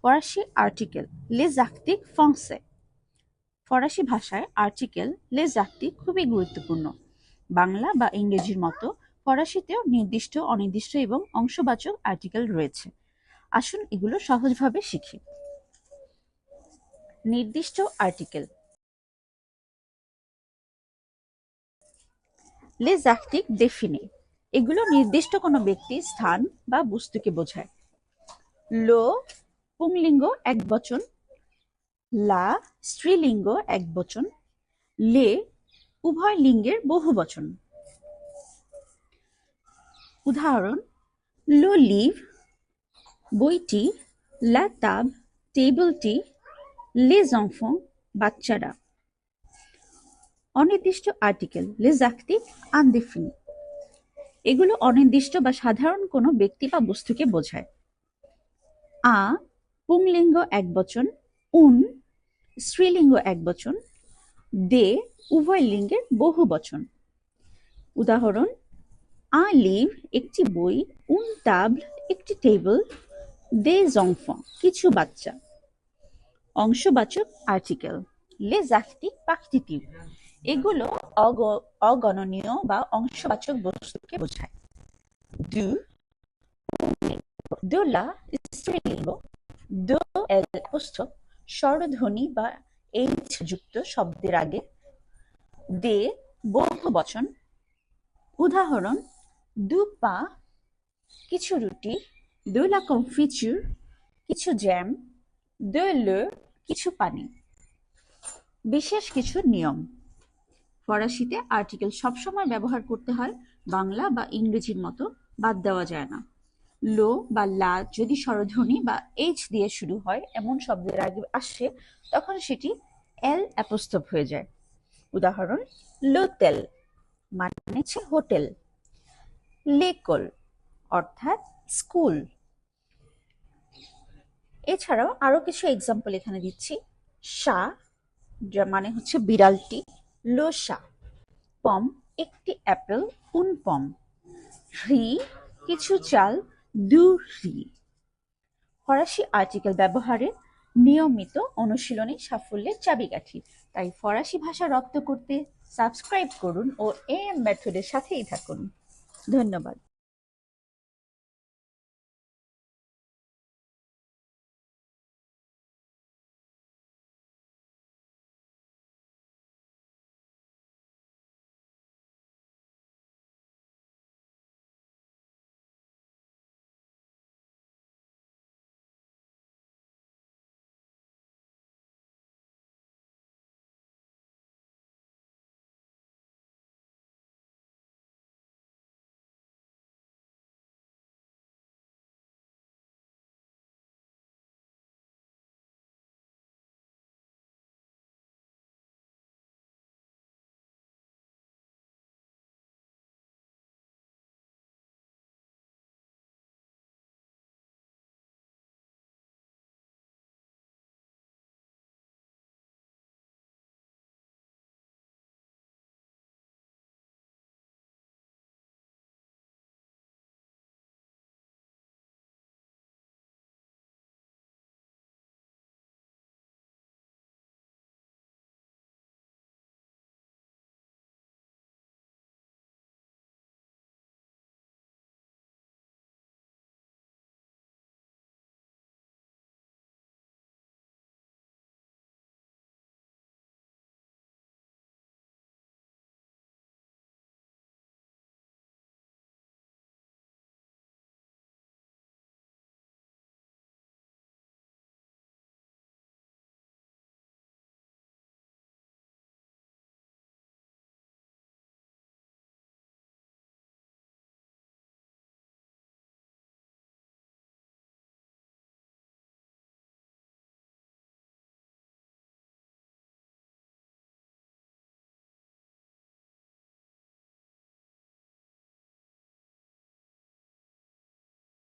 ফরাসি article les articles français। ফরাসি ভাষায় আর্টিকেল les articles খুবই গুরুত্বপূর্ণ। বাংলা বা ইংরেজির মতো ফরাসিতেও নির্দিষ্ট, অনির্দিষ্ট এবং অংশবাচক আর্টিকেল রয়েছে। আসুন এগুলো সহজভাবে শিখি। নির্দিষ্ট আর্টিকেল। les articles définis এগুলো নির্দিষ্ট কোনো ব্যক্তি, স্থান বা বস্তুকে বোঝায়। লো পুংলিঙ্গ একবচন, লা স্ত্রীলিঙ্গ একবচন, লে উভয় লিঙ্গের বহুবচন। উদাহরণ: লো লিভ বইটি, লা তাব টেবিলটি, les enfants বাচ্চারা। অনির্দিষ্ট আর্টিকেল les articles indéfinis এগুলো অনির্দিষ্ট বা সাধারণ কোনো ব্যক্তি বা বস্তুকে বোঝায়। আ পুংলিঙ্গ একবচন, উন স্ত্রীলিঙ্গ একবচন, দে উভয় লিঙ্গের বহুবচন। উদাহরণ: আ লিভ একটি বই, উন টাবল একটি টেবিল, des enfants কিছু বাচ্চা। অংশবাচক আর্টিকেল les articles partitifs এগুলো অগণনীয় বা অংশবাচক বস্তুকে বোঝায়। du de la স্ত্রীলিঙ্গ, de l স্বরধ্বনি বা এইচ যুক্ত শব্দের আগে, দে বহুবচন। উদাহরণ: দু পা কিছু রুটি, de la confiture কিছু জ্যাম, de l'eau কিছু পানি। বিশেষ কিছু নিয়ম। ফরাসিতে আর্টিকেল সবসময় ব্যবহার করতে হয়, বাংলা বা ইংরেজির মতো বাদ দেওয়া যায় না। লো বা লা যদি স্বরধ্বনি বা এইচ দিয়ে শুরু হয় এমন শব্দের আগে আসে, তখন সেটি এল অ্যাপোস্ট্রোফ হয়ে যায়। উদাহরণ: লোতেল মানে হচ্ছে হোটেল, লেকল অর্থাৎ স্কুল। এছাড়াও আরো কিছু এক্সাম্পল এখানে দিচ্ছি। শা যার মানে হচ্ছে বিড়ালটি, লো শা। পম একটি অ্যাপেল, উন পম। রি কিছু চাল, দু রি। ফরাসি আর্টিকেল ব্যবহারে নিয়মিত অনুশীলনী সাফল্যের চাবিকাঠি। তাই ফরাসি ভাষা রপ্ত করতে সাবস্ক্রাইব করুন ও AM মেথডের সাথেই থাকুন। ধন্যবাদ।